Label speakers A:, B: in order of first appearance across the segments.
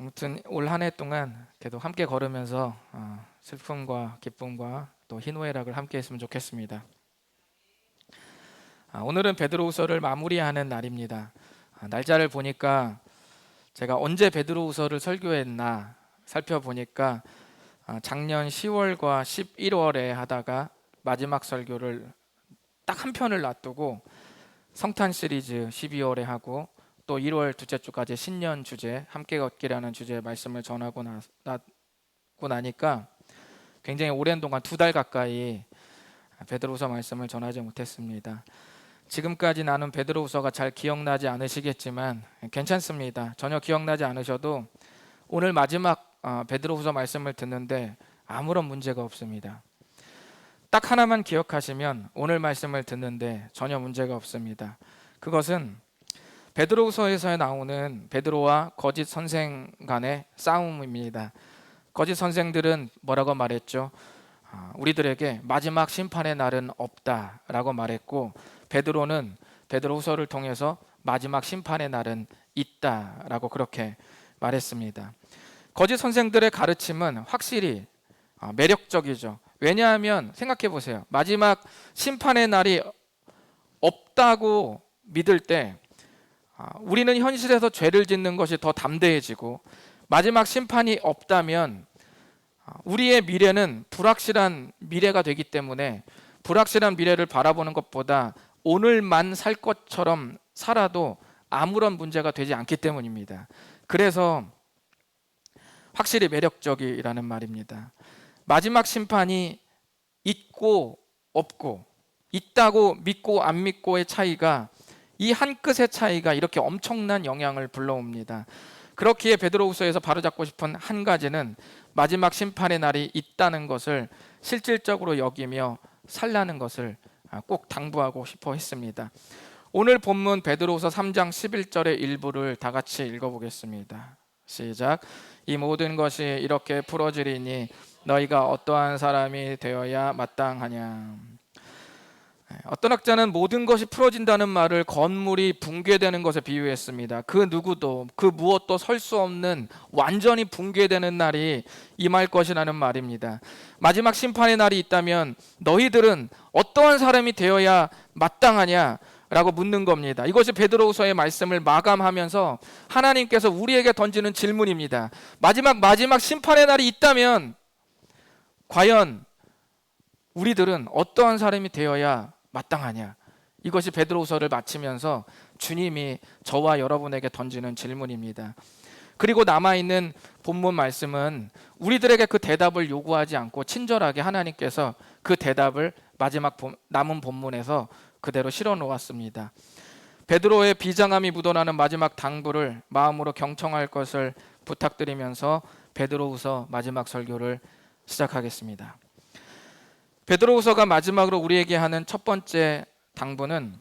A: 아무튼 올 한 해 동안 계속 함께 걸으면서 슬픔과 기쁨과 또 희노애락을 함께 했으면 좋겠습니다. 오늘은 베드로후서를 마무리하는 날입니다. 날짜를 보니까 제가 언제 베드로후서를 설교했나 살펴보니까 작년 10월과 11월에 하다가 마지막 설교를 딱 한 편을 놔두고 성탄 시리즈 12월에 하고 또 1월 둘째 주까지 신년 주제 함께 걷기라는 주제의 말씀을 전하고 나니까 굉장히 오랜 동안 2달 가까이 베드로후서 말씀을 전하지 못했습니다. 지금까지 나눈 베드로후서가 잘 기억나지 않으시겠지만 괜찮습니다. 전혀 기억나지 않으셔도 오늘 마지막 베드로후서 말씀을 듣는데 아무런 문제가 없습니다. 딱 하나만 기억하시면 오늘 말씀을 듣는데 전혀 문제가 없습니다. 그것은 베드로후서에서 나오는 베드로와 거짓 선생 간의 싸움입니다. 거짓 선생들은 뭐라고 말했죠? 우리들에게 마지막 심판의 날은 없다라고 말했고, 베드로는 베드로후서를 통해서 마지막 심판의 날은 있다라고 그렇게 말했습니다. 거짓 선생들의 가르침은 확실히 매력적이죠. 왜냐하면 생각해 보세요. 마지막 심판의 날이 없다고 믿을 때 우리는 현실에서 죄를 짓는 것이 더 담대해지고, 마지막 심판이 없다면 우리의 미래는 불확실한 미래가 되기 때문에 불확실한 미래를 바라보는 것보다 오늘만 살 것처럼 살아도 아무런 문제가 되지 않기 때문입니다. 그래서 확실히 매력적이라는 말입니다. 마지막 심판이 있고 없고, 있다고 믿고 안 믿고의 차이가, 이 한 끗의 차이가 이렇게 엄청난 영향을 불러옵니다. 그렇기에 베드로후서에서 바로잡고 싶은 한 가지는 마지막 심판의 날이 있다는 것을 실질적으로 여기며 살라는 것을 꼭 당부하고 싶어 했습니다. 오늘 본문 베드로후서 3장 11절의 일부를 다 같이 읽어보겠습니다. 시작. 이 모든 것이 이렇게 풀어지리니 너희가 어떠한 사람이 되어야 마땅하냐. 어떤 학자는 모든 것이 풀어진다는 말을 건물이 붕괴되는 것에 비유했습니다. 그 누구도 그 무엇도 설 수 없는 완전히 붕괴되는 날이 임할 것이라는 말입니다. 마지막 심판의 날이 있다면 너희들은 어떠한 사람이 되어야 마땅하냐 라고 묻는 겁니다. 이것이 베드로후서의 말씀을 마감하면서 하나님께서 우리에게 던지는 질문입니다. 마지막 심판의 날이 있다면 과연 우리들은 어떠한 사람이 되어야 마땅하냐? 이것이 베드로후서를 마치면서 주님이 저와 여러분에게 던지는 질문입니다. 그리고 남아있는 본문 말씀은 우리들에게 그 대답을 요구하지 않고 친절하게 하나님께서 그 대답을 마지막 남은 본문에서 그대로 실어 놓았습니다. 베드로의 비장함이 묻어나는 마지막 당부를 마음으로 경청할 것을 부탁드리면서 베드로후서 마지막 설교를 시작하겠습니다. 베드로후서가 마지막으로 우리에게 하는 첫 번째 당부는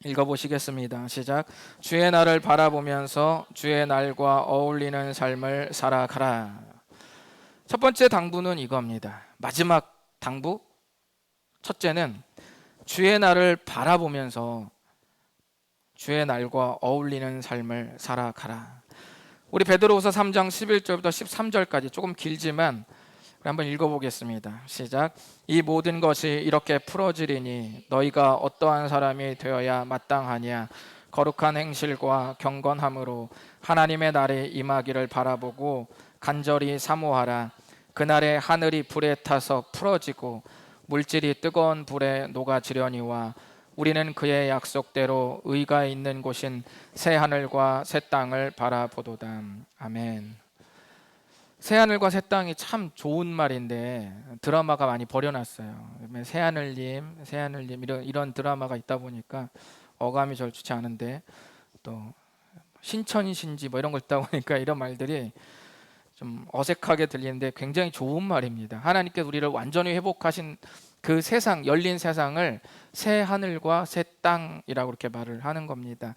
A: 읽어보시겠습니다. 시작. 주의 날을 바라보면서 주의 날과 어울리는 삶을 살아가라. 첫 번째 당부는 이겁니다. 마지막 당부 첫째는 주의 날을 바라보면서 주의 날과 어울리는 삶을 살아가라. 우리 베드로후서 3장 11절부터 13절까지 조금 길지만 한번 읽어보겠습니다. 시작. 이 모든 것이 이렇게 풀어지리니 너희가 어떠한 사람이 되어야 마땅하냐. 거룩한 행실과 경건함으로 하나님의 날이 임하기를 바라보고 간절히 사모하라. 그날에 하늘이 불에 타서 풀어지고 물질이 뜨거운 불에 녹아지려니와 우리는 그의 약속대로 의가 있는 곳인 새 하늘과 새 땅을 바라보도다. 아멘. 새하늘과 새 땅이 참 좋은 말인데 드라마가 많이 버려놨어요. 새하늘님 이런 드라마가 있다 보니까 어감이 절주치 않은데, 또 신천이신지 뭐 이런 거 있다 보니까 이런 말들이 좀 어색하게 들리는데 굉장히 좋은 말입니다. 하나님께서 우리를 완전히 회복하신 그 세상, 열린 세상을 새 하늘과 새 땅이라고 이렇게 말을 하는 겁니다.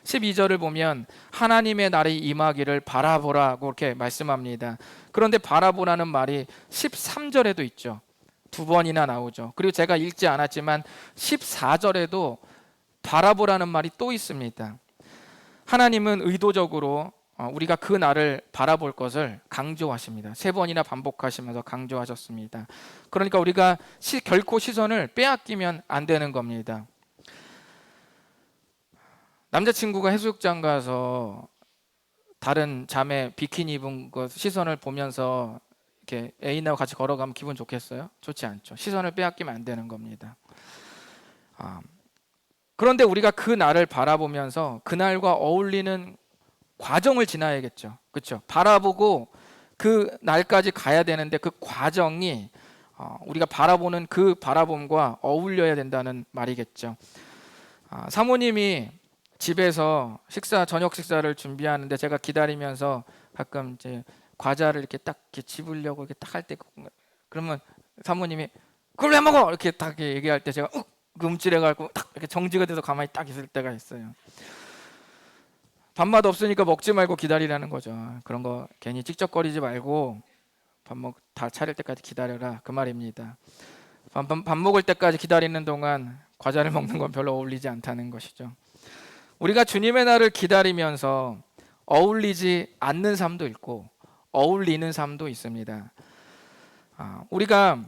A: 12절을 보면 하나님의 날이 임하기를 바라보라고 이렇게 말씀합니다. 그런데 바라보라는 말이 13절에도 있죠. 2번이나 나오죠. 그리고 제가 읽지 않았지만 14절에도 바라보라는 말이 또 있습니다. 하나님은 의도적으로 우리가 그 날을 바라볼 것을 강조하십니다. 3번이나 반복하시면서 강조하셨습니다. 그러니까 우리가 결코 시선을 빼앗기면 안 되는 겁니다. 남자친구가 해수욕장 가서 다른 자매 비키니 입은 것 시선을 보면서 이렇게 애인하고 같이 걸어가면 기분 좋겠어요? 좋지 않죠. 시선을 빼앗기면 안 되는 겁니다. 그런데 우리가 그 날을 바라보면서 그날과 어울리는 과정을 지나야겠죠. 그렇죠? 바라보고 그 날까지 가야 되는데 그 과정이 우리가 바라보는 그 바라봄과 어울려야 된다는 말이겠죠. 사모님이 집에서 저녁 식사를 준비하는데 제가 기다리면서 가끔 이제 과자를 이렇게 딱 이렇게 집으려고 이렇게 딱 할 때, 그러면 사모님이 그걸 왜 먹어? 이렇게 딱 얘기할 때 제가 움찔해가지고 딱 이렇게 정지가 돼서 가만히 딱 있을 때가 있어요. 밥맛 없으니까 먹지 말고 기다리라는 거죠. 그런 거 괜히 찍적거리지 말고 다 차릴 때까지 기다려라, 그 말입니다. 밥 먹을 때까지 기다리는 동안 과자를 먹는 건 별로 어울리지 않다는 것이죠. 우리가 주님의 날을 기다리면서 어울리지 않는 삶도 있고 어울리는 삶도 있습니다. 우리가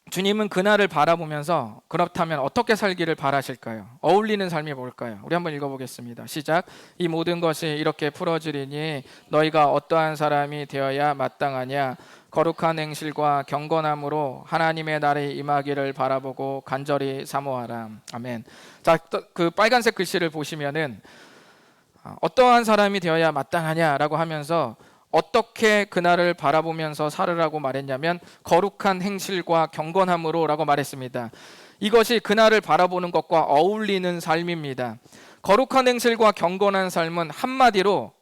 A: 주님은 그날을 바라보면서 그렇다면 어떻게 살기를 바라실까요? 어울리는 삶이 뭘까요? 우리 한번 읽어보겠습니다. 시작. 이 모든 것이 이렇게 풀어지리니 너희가 어떠한 사람이 되어야 마땅하냐? 거룩한 행실과 경건함으로 하나님의 날이 임하기를 바라보고 간절히 사모하라. 아멘. 자, 그 빨간색 글씨를 보시면은 어떠한 사람이 되어야 마땅하냐라고 하면서 어떻게 그날을 바라보면서 살으라고 말했냐면 거룩한 행실과 경건함으로 라고 말했습니다. 이것이 그날을 바라보는 것과 어울리는 삶입니다. 거룩한 행실과 경건한 삶은 한마디로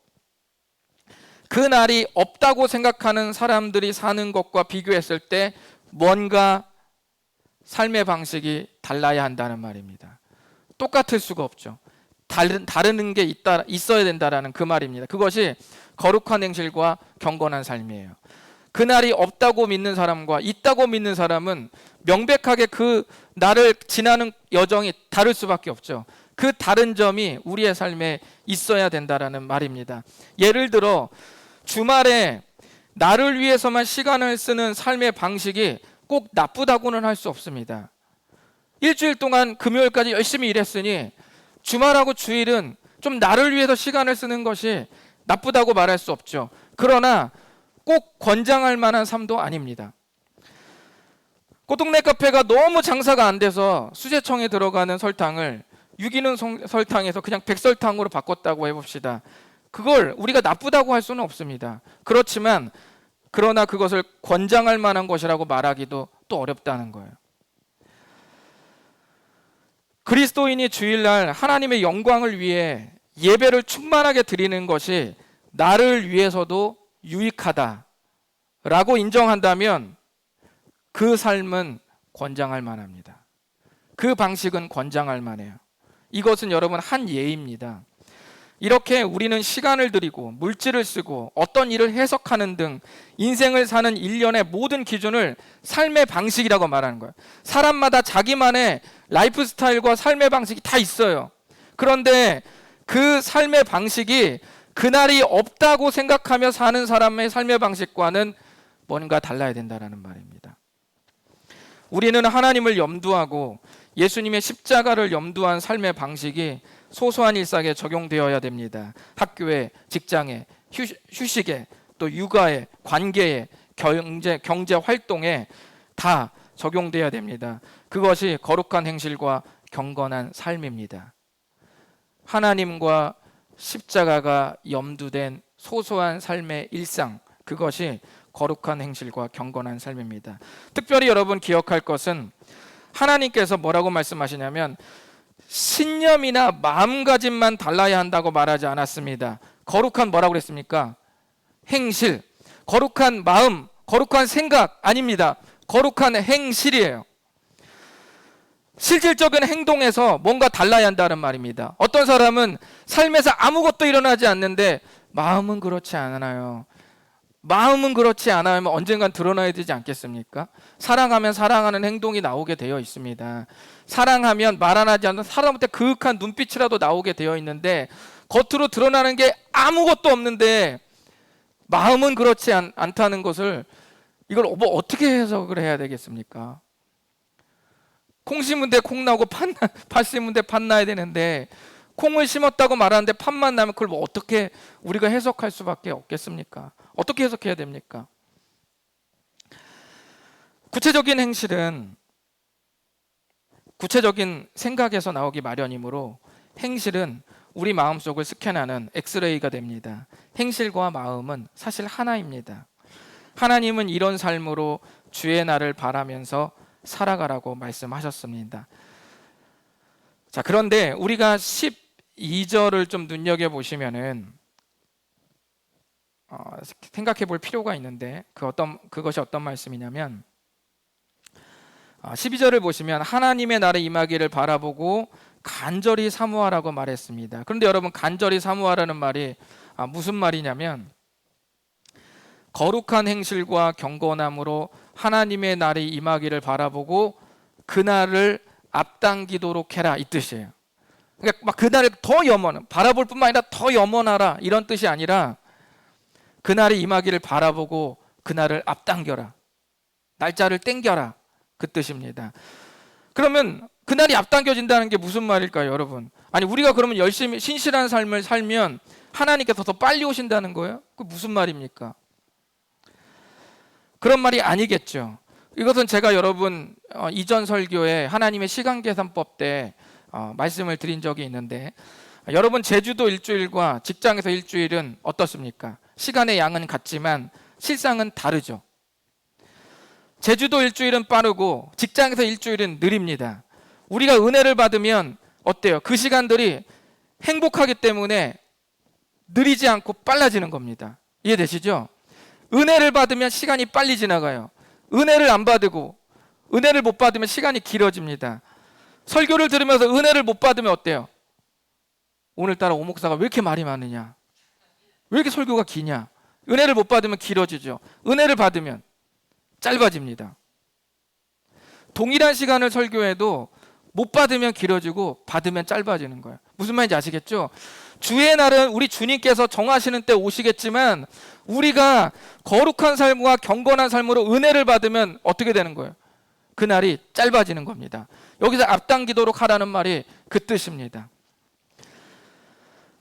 A: 그날이 없다고 생각하는 사람들이 사는 것과 비교했을 때 뭔가 삶의 방식이 달라야 한다는 말입니다. 똑같을 수가 없죠. 다른 게 있어야 된다라는 그 말입니다. 그것이 거룩한 행실과 경건한 삶이에요. 그날이 없다고 믿는 사람과 있다고 믿는 사람은 명백하게 그 날을 지나는 여정이 다를 수밖에 없죠. 그 다른 점이 우리의 삶에 있어야 된다라는 말입니다. 예를 들어 주말에 나를 위해서만 시간을 쓰는 삶의 방식이 꼭 나쁘다고는 할 수 없습니다. 일주일 동안 금요일까지 열심히 일했으니 주말하고 주일은 좀 나를 위해서 시간을 쓰는 것이 나쁘다고 말할 수 없죠. 그러나 꼭 권장할 만한 삶도 아닙니다. 꽃동네 카페가 너무 장사가 안 돼서 수제청에 들어가는 설탕을 유기농 설탕에서 그냥 백설탕으로 바꿨다고 해봅시다. 그걸 우리가 나쁘다고 할 수는 없습니다. 그러나 그것을 권장할 만한 것이라고 말하기도 또 어렵다는 거예요. 그리스도인이 주일날 하나님의 영광을 위해 예배를 충만하게 드리는 것이 나를 위해서도 유익하다라고 인정한다면 그 삶은 권장할 만합니다. 그 방식은 권장할 만해요. 이것은 여러분 한 예입니다. 이렇게 우리는 시간을 들이고 물질을 쓰고 어떤 일을 해석하는 등 인생을 사는 일련의 모든 기준을 삶의 방식이라고 말하는 거예요. 사람마다 자기만의 라이프 스타일과 삶의 방식이 다 있어요. 그런데 그 삶의 방식이 그날이 없다고 생각하며 사는 사람의 삶의 방식과는 뭔가 달라야 된다는 말입니다. 우리는 하나님을 염두하고 예수님의 십자가를 염두한 삶의 방식이 소소한 일상에 적용되어야 됩니다. 학교에, 직장에, 휴식에, 또 육아에, 관계에, 경제 활동에 다 적용되어야 됩니다. 그것이 거룩한 행실과 경건한 삶입니다. 하나님과 십자가가 염두된 소소한 삶의 일상, 그것이 거룩한 행실과 경건한 삶입니다. 특별히 여러분 기억할 것은 하나님께서 뭐라고 말씀하시냐면 신념이나 마음가짐만 달라야 한다고 말하지 않았습니다. 거룩한 뭐라고 그랬습니까? 행실, 거룩한 마음, 거룩한 생각 아닙니다. 거룩한 행실이에요. 실질적인 행동에서 뭔가 달라야 한다는 말입니다. 어떤 사람은 삶에서 아무것도 일어나지 않는데 마음은 그렇지 않아요. 마음은 그렇지 않으면 언젠간 드러나야 되지 않겠습니까? 사랑하면 사랑하는 행동이 나오게 되어 있습니다. 사랑하면 말 안 하지 않는 사람한테 그윽한 눈빛이라도 나오게 되어 있는데 겉으로 드러나는 게 아무것도 없는데 마음은 그렇지 않다는 것을 이걸 뭐 어떻게 해석을 해야 되겠습니까? 콩 심은 데 콩 나고 팥 심은 데 팥 나야 되는데 콩을 심었다고 말하는데 팥만 나면 그걸 뭐 어떻게 우리가 해석할 수밖에 없겠습니까? 어떻게 해석해야 됩니까? 구체적인 행실은 구체적인 생각에서 나오기 마련이므로 행실은 우리 마음속을 스캔하는 엑스레이가 됩니다. 행실과 마음은 사실 하나입니다. 하나님은 이런 삶으로 주의 날을 바라면서 살아가라고 말씀하셨습니다. 자, 그런데 우리가 12절을 좀 눈여겨보시면은 생각해 볼 필요가 있는데 그것이 어떤 말씀이냐면 12절을 보시면 하나님의 날에 임하기를 바라보고 간절히 사모하라고 말했습니다. 그런데 여러분, 간절히 사모하라는 말이 무슨 말이냐면 거룩한 행실과 경건함으로 하나님의 날이 임하기를 바라보고 그날을 앞당기도록 해라, 이 뜻이에요. 그러니까 막 그날을 더 바라볼 뿐만 아니라 더 염원하라, 이런 뜻이 아니라 그날이 임하기를 바라보고 그날을 앞당겨라, 날짜를 땡겨라, 그 뜻입니다. 그러면 그날이 앞당겨진다는 게 무슨 말일까요, 여러분? 아니, 우리가 그러면 열심히 신실한 삶을 살면 하나님께서 더 빨리 오신다는 거예요? 그 무슨 말입니까? 그런 말이 아니겠죠. 이것은 제가 여러분 이전 설교에 하나님의 시간계산법 때 말씀을 드린 적이 있는데, 여러분 제주도 일주일과 직장에서 일주일은 어떻습니까? 시간의 양은 같지만 실상은 다르죠. 제주도 일주일은 빠르고 직장에서 일주일은 느립니다. 우리가 은혜를 받으면 어때요? 그 시간들이 행복하기 때문에 느리지 않고 빨라지는 겁니다. 이해되시죠? 은혜를 받으면 시간이 빨리 지나가요. 은혜를 안 받고 은혜를 못 받으면 시간이 길어집니다. 설교를 들으면서 은혜를 못 받으면 어때요? 오늘따라 오목사가 왜 이렇게 말이 많으냐? 왜 이렇게 설교가 기냐? 은혜를 못 받으면 길어지죠. 은혜를 받으면 짧아집니다. 동일한 시간을 설교해도 못 받으면 길어지고 받으면 짧아지는 거예요. 무슨 말인지 아시겠죠? 주의 날은 우리 주님께서 정하시는 때 오시겠지만 우리가 거룩한 삶과 경건한 삶으로 은혜를 받으면 어떻게 되는 거예요? 그 날이 짧아지는 겁니다. 여기서 앞당기도록 하라는 말이 그 뜻입니다.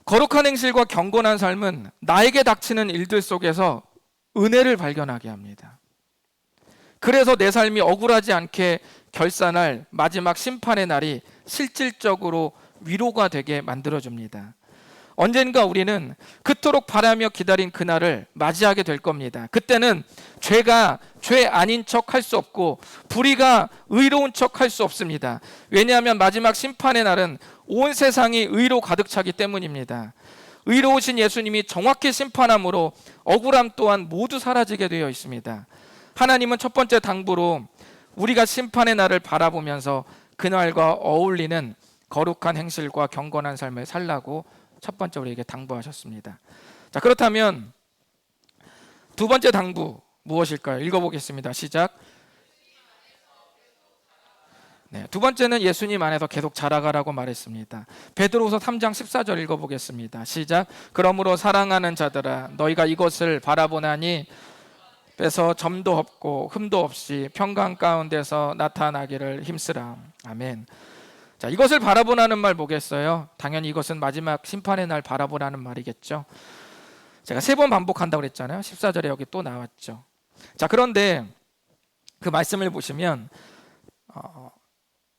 A: 거룩한 행실과 경건한 삶은 나에게 닥치는 일들 속에서 은혜를 발견하게 합니다. 그래서 내 삶이 억울하지 않게 결산할 마지막 심판의 날이 실질적으로 위로가 되게 만들어줍니다. 언젠가 우리는 그토록 바라며 기다린 그날을 맞이하게 될 겁니다. 그때는 죄가 죄 아닌 척 할 수 없고 불의가 의로운 척 할 수 없습니다. 왜냐하면 마지막 심판의 날은 온 세상이 의로 가득 차기 때문입니다. 의로우신 예수님이 정확히 심판함으로 억울함 또한 모두 사라지게 되어 있습니다. 하나님은 첫 번째 당부로 우리가 심판의 날을 바라보면서 그날과 어울리는 거룩한 행실과 경건한 삶을 살라고 첫 번째 우리에게 당부하셨습니다. 자, 그렇다면 두 번째 당부 무엇일까요? 읽어보겠습니다. 시작. 네, 두 번째는 예수님 안에서 계속 자라가라고 말했습니다. 베드로후서 3장 14절 읽어보겠습니다. 시작. 그러므로 사랑하는 자들아, 너희가 이것을 바라보나니 빼서 점도 없고 흠도 없이 평강 가운데서 나타나기를 힘쓰라. 아멘. 자, 이것을 바라보라는 말 뭐겠어요? 당연히 이것은 마지막 심판의 날 바라보라는 말이겠죠. 제가 3번 반복한다고 그랬잖아요. 14절에 여기 또 나왔죠. 자, 그런데 그 말씀을 보시면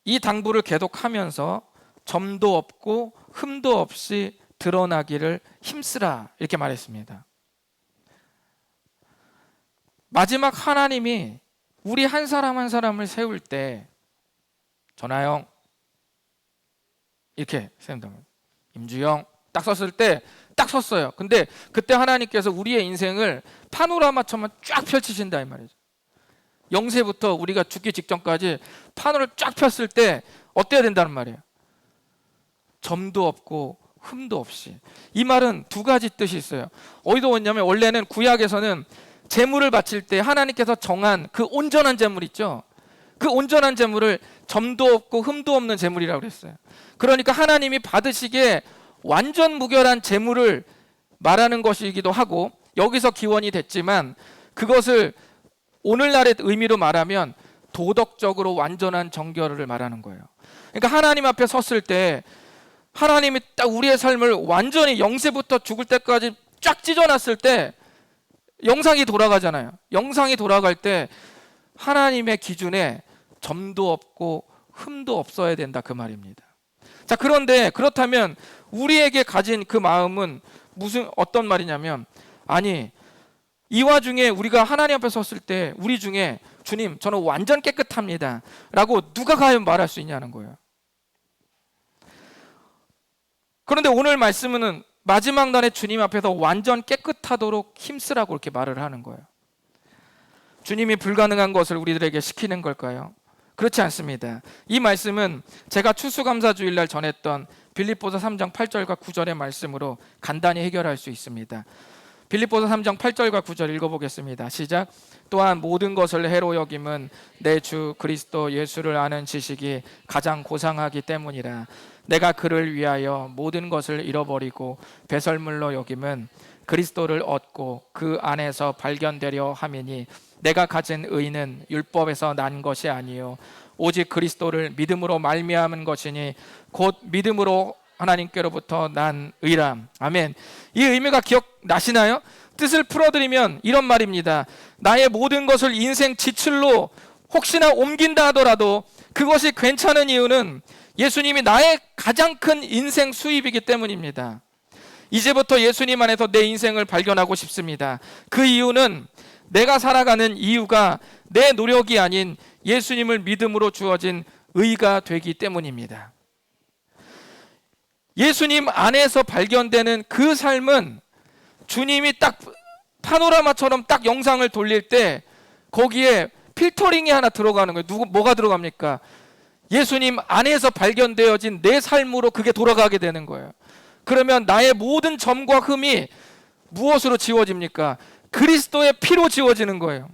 A: 이 당부를 계속하면서 점도 없고 흠도 없이 드러나기를 힘쓰라, 이렇게 말했습니다. 마지막 하나님이 우리 한 사람 한 사람을 세울 때 전하영 이렇게 세운다. 임주영 딱 섰을 때 딱 섰어요. 근데 그때 하나님께서 우리의 인생을 파노라마처럼 쫙 펼치신다, 이 말이죠. 영세부터 우리가 죽기 직전까지 파노를 쫙 폈을 때 어때야 된다는 말이에요? 점도 없고 흠도 없이. 이 말은 두 가지 뜻이 있어요. 어디서 왔냐면 원래는 구약에서는 제물을 바칠 때 하나님께서 정한 그 온전한 제물 있죠. 그 온전한 제물을 점도 없고 흠도 없는 제물이라고 그랬어요. 그러니까 하나님이 받으시기에 완전 무결한 재물을 말하는 것이기도 하고 여기서 기원이 됐지만 그것을 오늘날의 의미로 말하면 도덕적으로 완전한 정결을 말하는 거예요. 그러니까 하나님 앞에 섰을 때 하나님이 딱 우리의 삶을 완전히 영세부터 죽을 때까지 쫙 찢어놨을 때 영상이 돌아가잖아요. 영상이 돌아갈 때 하나님의 기준에 점도 없고 흠도 없어야 된다 그 말입니다. 자, 그런데 그렇다면 우리에게 가진 그 마음은 어떤 말이냐면, 아니 이 와중에 우리가 하나님 앞에 섰을 때 우리 중에 주님 저는 완전 깨끗합니다 라고 누가 과연 말할 수 있냐는 거예요. 그런데 오늘 말씀은 마지막 날에 주님 앞에서 완전 깨끗하도록 힘쓰라고 이렇게 말을 하는 거예요. 주님이 불가능한 것을 우리들에게 시키는 걸까요? 그렇지 않습니다. 이 말씀은 제가 추수감사주일날 전했던 빌립보서 3장 8절과 9절의 말씀으로 간단히 해결할 수 있습니다. 빌립보서 3장 8절과 9절 읽어보겠습니다. 시작. 또한 모든 것을 해로 여김은 내 주 그리스도 예수를 아는 지식이 가장 고상하기 때문이라. 내가 그를 위하여 모든 것을 잃어버리고 배설물로 여김은 그리스도를 얻고 그 안에서 발견되려 함이니 내가 가진 의는 율법에서 난 것이 아니요 오직 그리스도를 믿음으로 말미암은 것이니 곧 믿음으로 하나님께로부터 난 의람. 아멘. 이 의미가 기억나시나요? 뜻을 풀어드리면 이런 말입니다. 나의 모든 것을 인생 지출로 혹시나 옮긴다 하더라도 그것이 괜찮은 이유는 예수님이 나의 가장 큰 인생 수입이기 때문입니다. 이제부터 예수님 안에서 내 인생을 발견하고 싶습니다. 그 이유는 내가 살아가는 이유가 내 노력이 아닌 예수님을 믿음으로 주어진 의가 되기 때문입니다. 예수님 안에서 발견되는 그 삶은 주님이 딱 파노라마처럼 딱 영상을 돌릴 때 거기에 필터링이 하나 들어가는 거예요. 뭐가 들어갑니까? 예수님 안에서 발견되어진 내 삶으로 그게 돌아가게 되는 거예요. 그러면 나의 모든 점과 흠이 무엇으로 지워집니까? 그리스도의 피로 지워지는 거예요.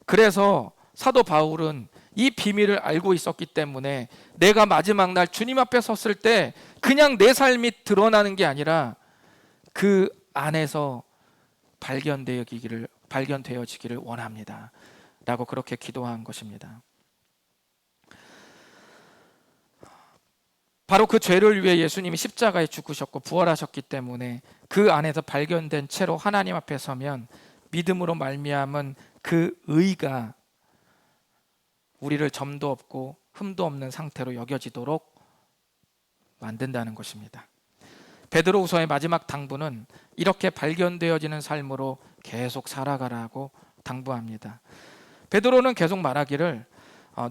A: 그래서 사도 바울은 이 비밀을 알고 있었기 때문에 내가 마지막 날 주님 앞에 섰을 때 그냥 내 삶이 드러나는 게 아니라 그 안에서 발견되어지기를 원합니다 라고 그렇게 기도한 것입니다. 바로 그 죄를 위해 예수님이 십자가에 죽으셨고 부활하셨기 때문에 그 안에서 발견된 채로 하나님 앞에 서면 믿음으로 말미암은 그 의가 우리를 점도 없고 흠도 없는 상태로 여겨지도록 만든다는 것입니다. 베드로후서의 마지막 당부는 이렇게 발견되어지는 삶으로 계속 살아가라고 당부합니다. 베드로는 계속 말하기를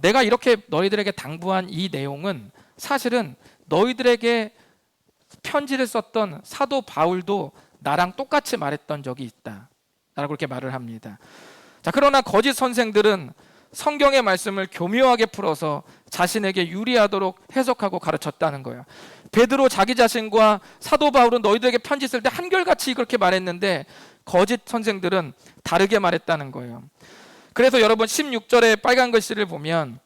A: 내가 이렇게 너희들에게 당부한 이 내용은 사실은 너희들에게 편지를 썼던 사도 바울도 나랑 똑같이 말했던 적이 있다 라고 그렇게 말을 합니다. 자, 그러나 거짓 선생들은 성경의 말씀을 교묘하게 풀어서 자신에게 유리하도록 해석하고 가르쳤다는 거예요. 베드로 자기 자신과 사도 바울은 너희들에게 편지 쓸 때 한결같이 그렇게 말했는데 거짓 선생들은 다르게 말했다는 거예요. 그래서 여러분 16절의 빨간 글씨를 보면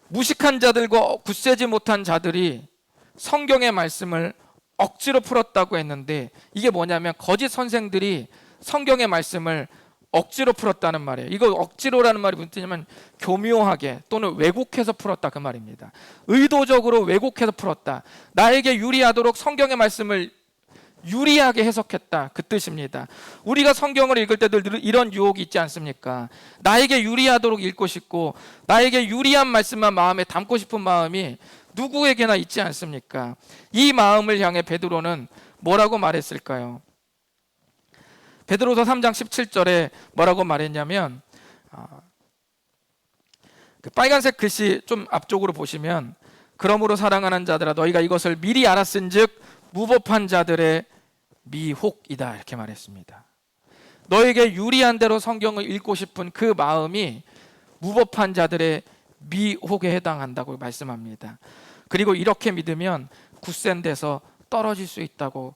A: 무식한 자들과 굳세지 못한 자들이 성경의 말씀을 억지로 풀었다고 했는데 이게 뭐냐면 거짓 선생들이 성경의 말씀을 억지로 풀었다는 말이에요. 이거 억지로라는 말이 무슨 뜻이냐면 교묘하게 또는 왜곡해서 풀었다 그 말입니다. 의도적으로 왜곡해서 풀었다. 나에게 유리하도록 성경의 말씀을 유리하게 해석했다 그 뜻입니다. 우리가 성경을 읽을 때도 이런 유혹이 있지 않습니까? 나에게 유리하도록 읽고 싶고 나에게 유리한 말씀만 마음에 담고 싶은 마음이 누구에게나 있지 않습니까? 이 마음을 향해 베드로는 뭐라고 말했을까요? 베드로서 3장 17절에 뭐라고 말했냐면 그 빨간색 글씨 좀 앞쪽으로 보시면 그러므로 사랑하는 자들아 너희가 이것을 미리 알았은즉 무법한 자들의 미혹이다 이렇게 말했습니다. 너에게 유리한 대로 성경을 읽고 싶은 그 마음이 무법한 자들의 미혹에 해당한다고 말씀합니다. 그리고 이렇게 믿으면 굳센 데서 떨어질 수 있다고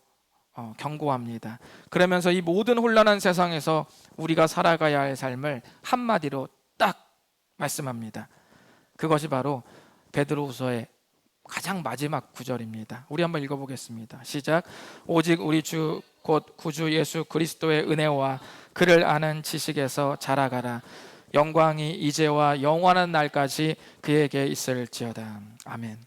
A: 경고합니다. 그러면서 이 모든 혼란한 세상에서 우리가 살아가야 할 삶을 한마디로 딱 말씀합니다. 그것이 바로 베드로후서의 가장 마지막 구절입니다. 우리 한번 읽어보겠습니다. 시작. 오직 우리 주 곧 구주 예수 그리스도의 은혜와 그를 아는 지식에서 자라가라. 영광이 이제와 영원한 날까지 그에게 있을지어다. 아멘.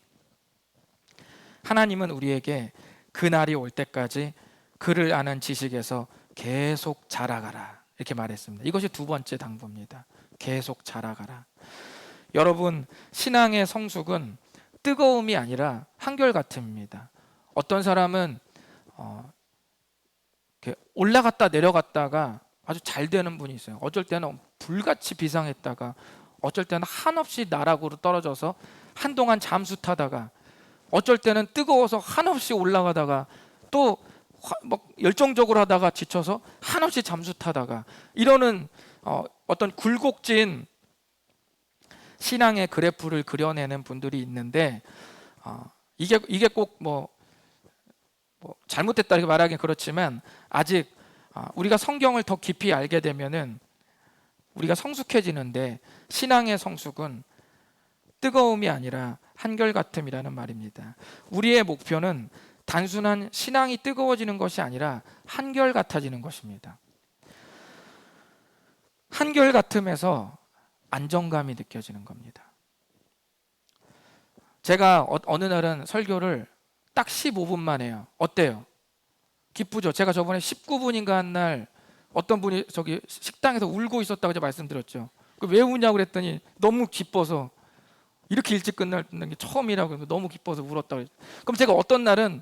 A: 하나님은 우리에게 그 날이 올 때까지 그를 아는 지식에서 계속 자라가라 이렇게 말했습니다. 이것이 두 번째 당부입니다. 계속 자라가라. 여러분, 신앙의 성숙은 뜨거움이 아니라 한결같음입니다. 어떤 사람은 이렇게 올라갔다 내려갔다가 아주 잘 되는 분이 있어요. 어쩔 때는 불같이 비상했다가 어쩔 때는 한없이 나락으로 떨어져서 한동안 잠수 타다가 어쩔 때는 뜨거워서 한없이 올라가다가 또 막 열정적으로 하다가 지쳐서 한없이 잠수 타다가 이러는 어떤 굴곡진 신앙의 그래프를 그려내는 분들이 있는데 이게 꼭 뭐 잘못됐다 이렇게 말하긴 그렇지만 아직 우리가 성경을 더 깊이 알게 되면은 우리가 성숙해지는데 신앙의 성숙은 뜨거움이 아니라 한결같음이라는 말입니다. 우리의 목표는 단순한 신앙이 뜨거워지는 것이 아니라 한결같아지는 것입니다. 한결같음에서 안정감이 느껴지는 겁니다. 제가 어느 날은 설교를 딱 15분만 해요. 어때요? 기쁘죠? 제가 저번에 19분인가 한 날 어떤 분이 저기 식당에서 울고 있었다고 제가 말씀드렸죠. 왜 우냐고 그랬더니 너무 기뻐서, 이렇게 일찍 끝나는 게 처음이라고 너무 기뻐서 울었다고 그랬죠. 그럼 제가 어떤 날은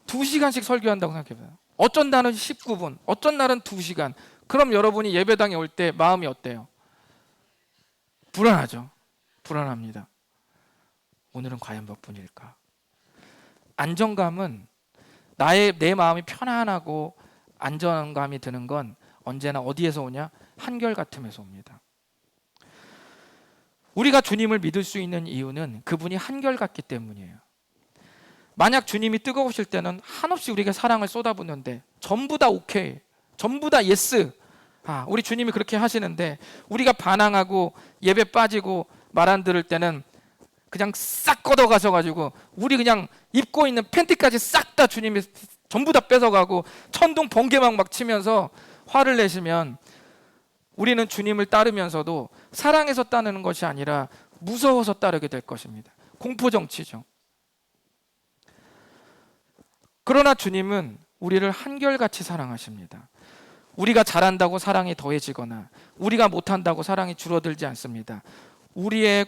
A: 2시간씩 설교한다고 생각해봐요. 어쩐 날은 19분, 어쩐 날은 2시간. 그럼 여러분이 예배당에 올 때 마음이 어때요? 불안하죠. 불안합니다. 오늘은 과연 몇 분일까? 안정감은 내 마음이 편안하고 안정감이 드는 건 언제나 어디에서 오냐? 한결같음에서 옵니다. 우리가 주님을 믿을 수 있는 이유는 그분이 한결같기 때문이에요. 만약 주님이 뜨거우실 때는 한없이 우리에게 사랑을 쏟아붓는데 전부 다 오케이, 전부 다 예스, 우리 주님이 그렇게 하시는데 우리가 반항하고 예배 빠지고 말 안 들을 때는 그냥 싹 걷어가셔가지고 우리 그냥 입고 있는 팬티까지 싹 다 주님이 전부 다 뺏어가고 천둥 번개막 막 치면서 화를 내시면 우리는 주님을 따르면서도 사랑해서 따르는 것이 아니라 무서워서 따르게 될 것입니다. 공포정치죠. 그러나 주님은 우리를 한결같이 사랑하십니다. 우리가 잘한다고 사랑이 더해지거나 우리가 못한다고 사랑이 줄어들지 않습니다. 우리의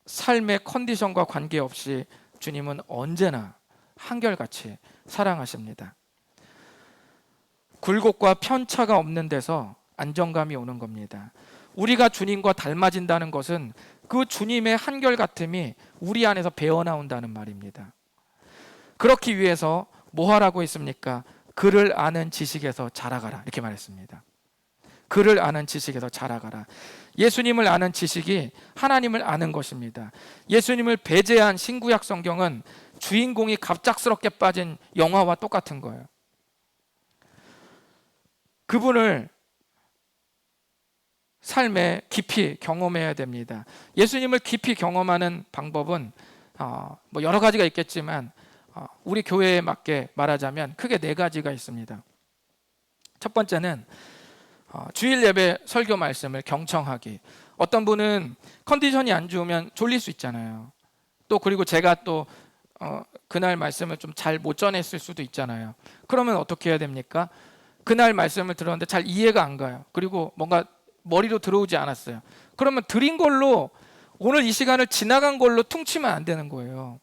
A: 삶의 컨디션과 관계없이 주님은 언제나 한결같이 사랑하십니다. 굴곡과 편차가 없는 데서 안정감이 오는 겁니다. 우리가 주님과 닮아진다는 것은 그 주님의 한결같음이 우리 안에서 배어나온다는 말입니다. 그렇기 위해서 뭐 하라고 했습니까? 그를 아는 지식에서 자라가라 이렇게 말했습니다. 그를 아는 지식에서 자라가라. 예수님을 아는 지식이 하나님을 아는 것입니다. 예수님을 배제한 신구약 성경은 주인공이 갑작스럽게 빠진 영화와 똑같은 거예요. 그분을 삶에 깊이 경험해야 됩니다. 예수님을 깊이 경험하는 방법은 뭐 여러 가지가 있겠지만 우리 교회에 맞게 말하자면 크게 4가지가 있습니다. 첫 번째는 주일 예배 설교 말씀을 경청하기. 어떤 분은 컨디션이 안 좋으면 졸릴 수 있잖아요. 또 그리고 제가 또 그날 말씀을 좀 잘 못 전했을 수도 있잖아요. 그러면 어떻게 해야 됩니까? 그날 말씀을 들었는데 잘 이해가 안 가요. 그리고 뭔가 머리로 들어오지 않았어요. 그러면 드린 걸로, 오늘 이 시간을 지나간 걸로 퉁치면 안 되는 거예요.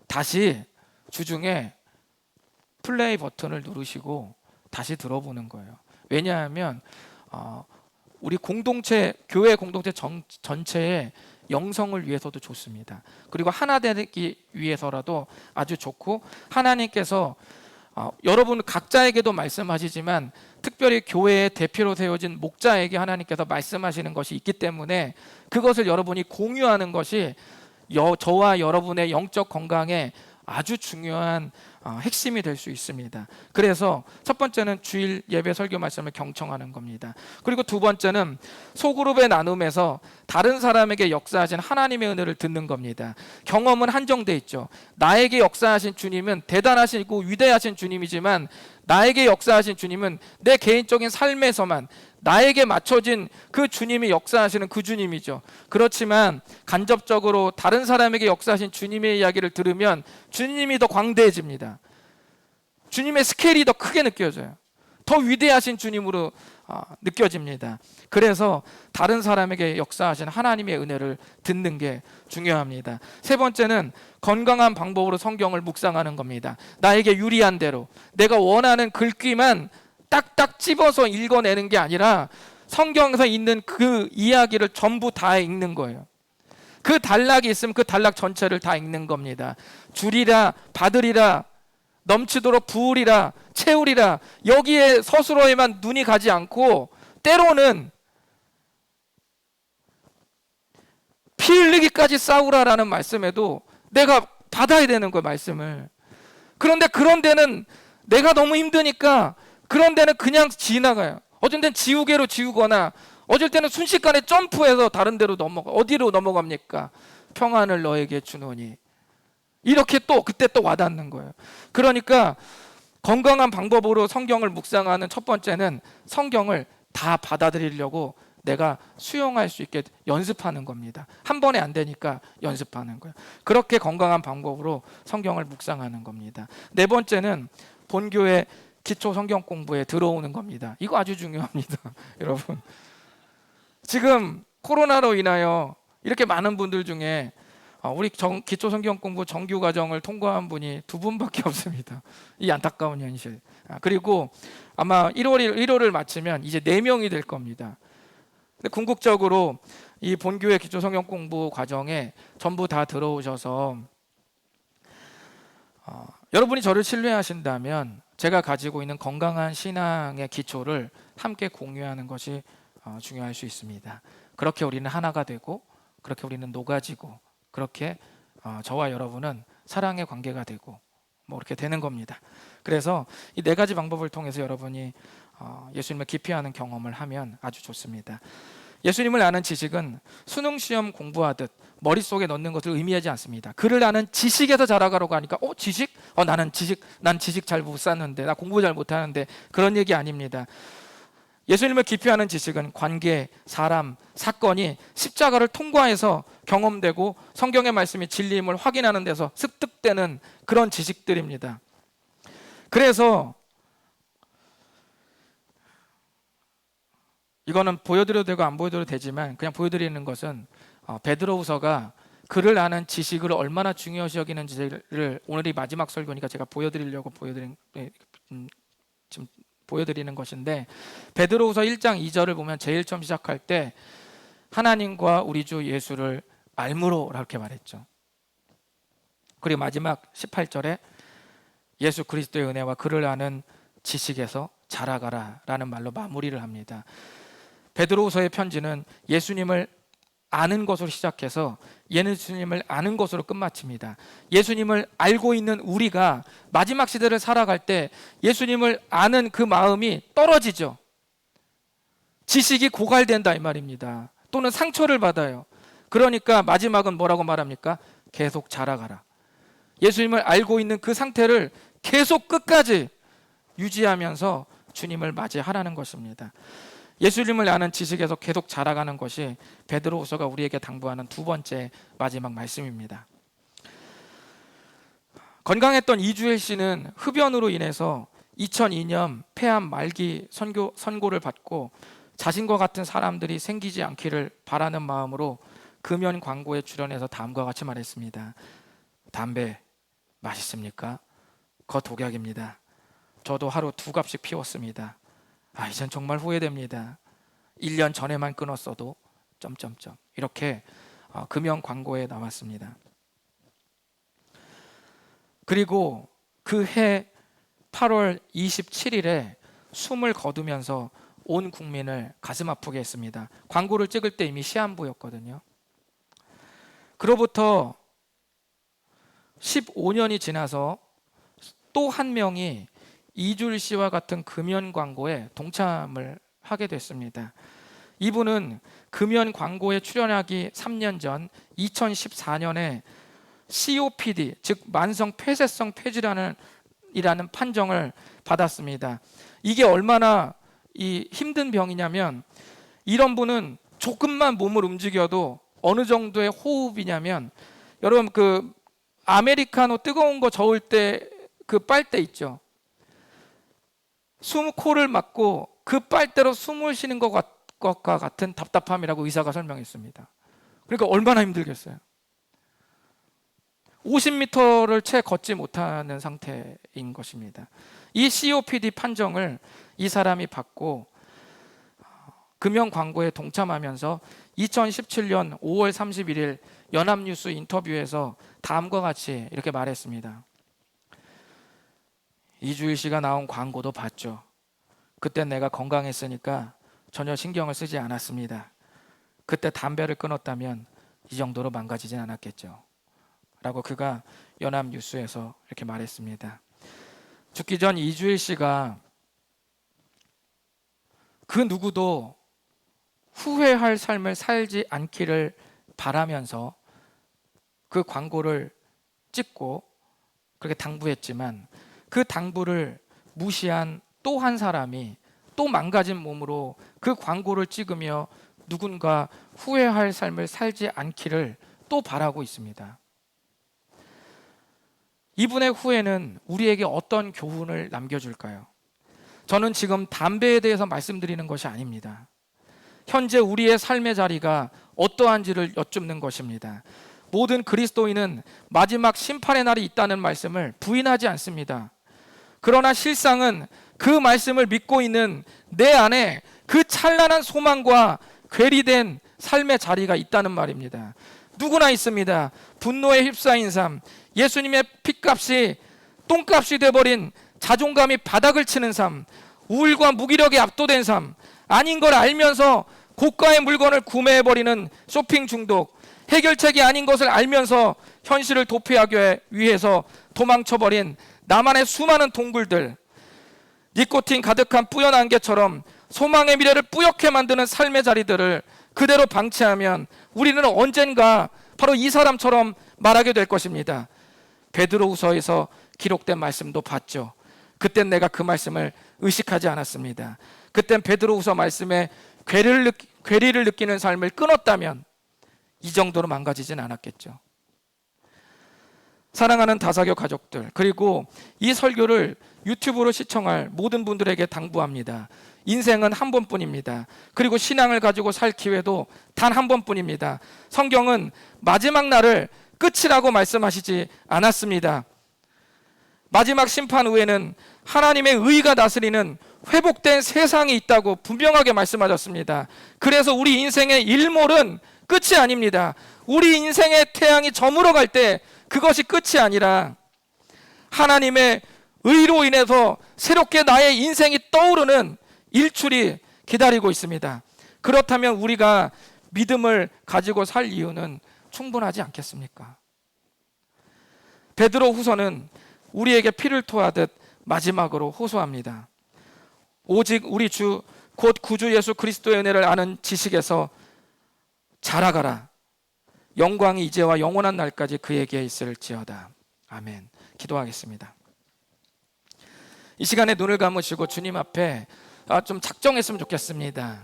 A: 다시 주중에 플레이 버튼을 누르시고 다시 들어보는 거예요. 왜냐하면 우리 공동체, 교회 공동체 전체의 영성을 위해서도 좋습니다. 그리고 하나 되기 위해서라도 아주 좋고, 하나님께서 여러분 각자에게도 말씀하시지만 특별히 교회의 대표로 세워진 목자에게 하나님께서 말씀하시는 것이 있기 때문에 그것을 여러분이 공유하는 것이 저와 여러분의 영적 건강에 아주 중요한 핵심이 될 수 있습니다. 그래서 첫 번째는 주일 예배 설교 말씀을 경청하는 겁니다. 그리고 두 번째는 소그룹의 나눔에서 다른 사람에게 역사하신 하나님의 은혜를 듣는 겁니다. 경험은 한정돼 있죠. 나에게 역사하신 주님은 대단하시고 위대하신 주님이지만 나에게 역사하신 주님은 내 개인적인 삶에서만 나에게 맞춰진 그 주님이 역사하시는 그 주님이죠. 그렇지만 간접적으로 다른 사람에게 역사하신 주님의 이야기를 들으면 주님이 더 광대해집니다. 주님의 스케일이 더 크게 느껴져요. 더 위대하신 주님으로 느껴집니다. 그래서 다른 사람에게 역사하신 하나님의 은혜를 듣는 게 중요합니다. 세 번째는 건강한 방법으로 성경을 묵상하는 겁니다. 나에게 유리한 대로 내가 원하는 글귀만 딱딱 집어서 읽어내는 게 아니라 성경에서 있는 그 이야기를 전부 다 읽는 거예요. 그 단락이 있으면 그 단락 전체를 다 읽는 겁니다. 주리라, 받으리라, 넘치도록 부으리라, 채우리라, 여기에 서술어에만 눈이 가지 않고 때로는 피 흘리기까지 싸우라라는 말씀에도 내가 받아야 되는 거예요, 말씀을. 그런데 그런 데는 내가 너무 힘드니까 그런 데는 그냥 지나가요. 어쩔 때는 지우개로 지우거나 어쩔 때는 순식간에 점프해서 다른 데로 어디로 넘어갑니까? 평안을 너에게 주노니. 이렇게 또 그때 또 와닿는 거예요. 그러니까 건강한 방법으로 성경을 묵상하는 첫 번째는 성경을 다 받아들이려고 내가 수용할 수 있게 연습하는 겁니다. 한 번에 안 되니까 연습하는 거예요. 그렇게 건강한 방법으로 성경을 묵상하는 겁니다. 네 번째는 본교의 기초 성경 공부에 들어오는 겁니다. 이거 아주 중요합니다. 여러분, 지금 코로나로 인하여 이렇게 많은 분들 중에 우리 기초 성경 공부 정규 과정을 통과한 분이 2분밖에 없습니다. 이 안타까운 현실. 그리고 아마 1월을 마치면 이제 4명이 될 겁니다. 근데 궁극적으로 이 본교의 기초 성경 공부 과정에 전부 다 들어오셔서 여러분이 저를 신뢰하신다면 제가 가지고 있는 건강한 신앙의 기초를 함께 공유하는 것이 중요할 수 있습니다. 그렇게 우리는 하나가 되고 그렇게 우리는 녹아지고 그렇게 저와 여러분은 사랑의 관계가 되고 뭐 이렇게 되는 겁니다. 그래서 이 4가지 방법을 통해서 여러분이 예수님을 깊이 아는 경험을 하면 아주 좋습니다. 예수님을 아는 지식은 수능시험 공부하듯 머릿속에 넣는 것을 의미하지 않습니다. 그를 아는 지식에서 자라가려고 하니까 지식? 난 지식 잘 못 쌓는데, 나 공부 잘 못하는데, 그런 얘기 아닙니다. 예수님을 깊이 아는 지식은 관계, 사람, 사건이 십자가를 통과해서 경험되고 성경의 말씀이 진리임을 확인하는 데서 습득되는 그런 지식들입니다. 그래서 이거는 보여드려도 되고 안 보여드려도 되지만 그냥 보여드리는 것은 베드로후서가 그를 아는 지식을 얼마나 중요시 여기는지를 오늘이 마지막 설교니까 제가 보여드리려고 지금 보여드리는 것인데, 베드로후서 1장 2절을 보면 제일 처음 시작할 때 하나님과 우리 주 예수를 알므로 이렇게 말했죠. 그리고 마지막 18절에 예수 그리스도의 은혜와 그를 아는 지식에서 자라가라 라는 말로 마무리를 합니다. 베드로후서의 편지는 예수님을 아는 것으로 시작해서 예수님을 아는 것으로 끝마칩니다. 예수님을 알고 있는 우리가 마지막 시대를 살아갈 때 예수님을 아는 그 마음이 떨어지죠. 지식이 고갈된다 이 말입니다. 또는 상처를 받아요. 그러니까 마지막은 뭐라고 말합니까? 계속 자라가라. 예수님을 알고 있는 그 상태를 계속 끝까지 유지하면서 주님을 맞이하라는 것입니다. 예수님을 아는 지식에서 계속 자라가는 것이 베드로후서가 우리에게 당부하는 2번째 마지막 말씀입니다. 건강했던 이주일 씨는 흡연으로 인해서 2002년 폐암 말기 선고를 받고 자신과 같은 사람들이 생기지 않기를 바라는 마음으로 금연 광고에 출연해서 다음과 같이 말했습니다. 담배 맛있습니까? 그거 독약입니다. 저도 하루 2갑씩 피웠습니다. 이젠 정말 후회됩니다. 1년 전에만 끊었어도 이렇게 금연 광고에 나왔습니다. 그리고 그 해 8월 27일에 숨을 거두면서 온 국민을 가슴 아프게 했습니다. 광고를 찍을 때 이미 시한부였거든요. 그로부터 15년이 지나서 또 한 명이 이주일 씨와 같은 금연 광고에 동참을 하게 됐습니다. 이분은 금연 광고에 출연하기 3년 전 2014년에 COPD, 즉 만성 폐쇄성 폐질환이라는 판정을 받았습니다. 이게 얼마나 힘든 병이냐면, 이런 분은 조금만 몸을 움직여도 어느 정도의 호흡이냐면, 여러분 그 아메리카노 뜨거운 거 저을 때 그 빨대 있죠. 코를 막고 그 빨대로 숨을 쉬는 것과 같은 답답함이라고 의사가 설명했습니다. 그러니까 얼마나 힘들겠어요. 50m를 채 걷지 못하는 상태인 것입니다. 이 COPD 판정을 이 사람이 받고 금연 광고에 동참하면서 2017년 5월 31일 연합뉴스 인터뷰에서 다음과 같이 이렇게 말했습니다. 이주일 씨가 나온 광고도 봤죠. 그때 내가 건강했으니까 전혀 신경을 쓰지 않았습니다. 그때 담배를 끊었다면 이 정도로 망가지진 않았겠죠. 라고 그가 연합뉴스에서 이렇게 말했습니다. 죽기 전 이주일 씨가 그 누구도 후회할 삶을 살지 않기를 바라면서 그 광고를 찍고 그렇게 당부했지만, 그 당부를 무시한 또 한 사람이 또 망가진 몸으로 그 광고를 찍으며 누군가 후회할 삶을 살지 않기를 또 바라고 있습니다. 이분의 후회는 우리에게 어떤 교훈을 남겨줄까요? 저는 지금 담배에 대해서 말씀드리는 것이 아닙니다. 현재 우리의 삶의 자리가 어떠한지를 여쭙는 것입니다. 모든 그리스도인은 마지막 심판의 날이 있다는 말씀을 부인하지 않습니다. 그러나 실상은 그 말씀을 믿고 있는 내 안에 그 찬란한 소망과 괴리된 삶의 자리가 있다는 말입니다. 누구나 있습니다. 분노에 휩싸인 삶, 예수님의 핏값이 똥값이 돼버린 자존감이 바닥을 치는 삶, 우울과 무기력에 압도된 삶, 아닌 걸 알면서 고가의 물건을 구매해버리는 쇼핑 중독, 해결책이 아닌 것을 알면서 현실을 도피하기 위해서 도망쳐버린 나만의 수많은 동굴들, 니코틴 가득한 뿌연 안개처럼 소망의 미래를 뿌옇게 만드는 삶의 자리들을 그대로 방치하면 우리는 언젠가 바로 이 사람처럼 말하게 될 것입니다. 베드로후서에서 기록된 말씀도 봤죠. 그땐 내가 그 말씀을 의식하지 않았습니다. 그땐 베드로후서 말씀에 괴리를 느끼는 삶을 끊었다면 이 정도로 망가지진 않았겠죠. 사랑하는 다사교 가족들, 그리고 이 설교를 유튜브로 시청할 모든 분들에게 당부합니다. 인생은 한 번뿐입니다. 그리고 신앙을 가지고 살 기회도 단 한 번뿐입니다. 성경은 마지막 날을 끝이라고 말씀하시지 않았습니다. 마지막 심판 후에는 하나님의 의가 다스리는 회복된 세상이 있다고 분명하게 말씀하셨습니다. 그래서 우리 인생의 일몰은 끝이 아닙니다. 우리 인생의 태양이 저물어 갈 때 그것이 끝이 아니라 하나님의 의로 인해서 새롭게 나의 인생이 떠오르는 일출이 기다리고 있습니다. 그렇다면 우리가 믿음을 가지고 살 이유는 충분하지 않겠습니까? 베드로 후서는 우리에게 피를 토하듯 마지막으로 호소합니다. 오직 우리 주 곧 구주 예수 그리스도의 은혜를 아는 지식에서 자라가라. 영광이 이제와 영원한 날까지 그에게 있을지어다. 아멘. 기도하겠습니다. 이 시간에 눈을 감으시고 주님 앞에 좀 작정했으면 좋겠습니다.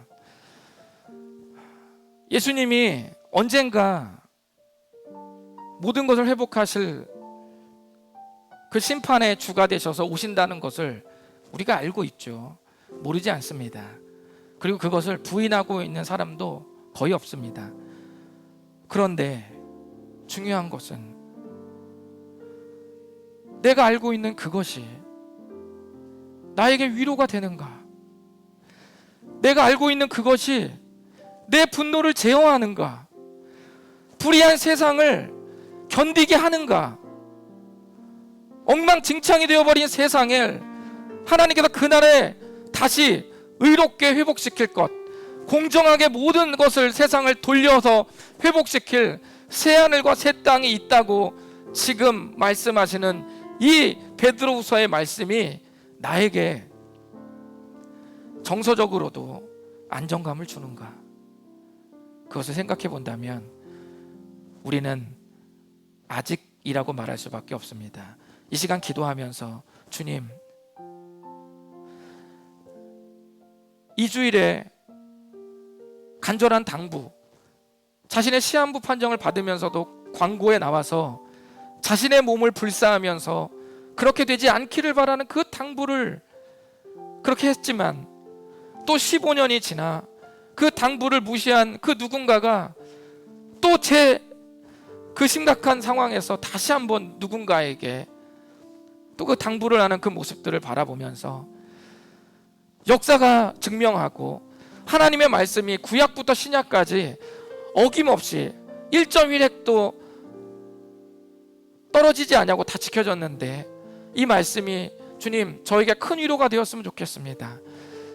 A: 예수님이 언젠가 모든 것을 회복하실 그 심판의 주가 되셔서 오신다는 것을 우리가 알고 있죠. 모르지 않습니다. 그리고 그것을 부인하고 있는 사람도 거의 없습니다. 그런데 중요한 것은 내가 알고 있는 그것이 나에게 위로가 되는가? 내가 알고 있는 그것이 내 분노를 제어하는가? 불의한 세상을 견디게 하는가? 엉망진창이 되어버린 세상을 하나님께서 그날에 다시 의롭게 회복시킬 것, 공정하게 모든 것을 세상을 돌려서 회복시킬 새하늘과 새 땅이 있다고 지금 말씀하시는 이 베드로후서의 말씀이 나에게 정서적으로도 안정감을 주는가? 그것을 생각해 본다면 우리는 아직이라고 말할 수밖에 없습니다. 이 시간 기도하면서 주님, 이 주일에 간절한 당부, 자신의 시한부 판정을 받으면서도 광고에 나와서 자신의 몸을 불사하면서 그렇게 되지 않기를 바라는 그 당부를 그렇게 했지만 또 15년이 지나 그 당부를 무시한 그 누군가가 또 그 심각한 상황에서 다시 한번 누군가에게 또 그 당부를 하는 그 모습들을 바라보면서 역사가 증명하고 하나님의 말씀이 구약부터 신약까지 어김없이 1.1획도 떨어지지 않냐고 다 지켜졌는데 이 말씀이 주님 저에게 큰 위로가 되었으면 좋겠습니다.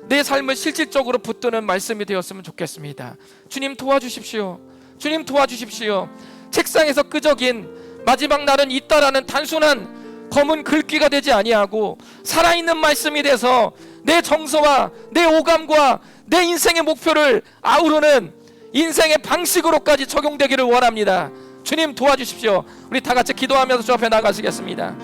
A: 내 삶을 실질적으로 붙드는 말씀이 되었으면 좋겠습니다. 주님 도와주십시오. 주님 도와주십시오. 책상에서 끄적인 마지막 날은 있다라는 단순한 검은 글귀가 되지 아니하고 살아있는 말씀이 돼서 내 정서와 내 오감과 내 인생의 목표를 아우르는 인생의 방식으로까지 적용되기를 원합니다. 주님 도와주십시오. 우리 다 같이 기도하면서 주 앞에 나가시겠습니다.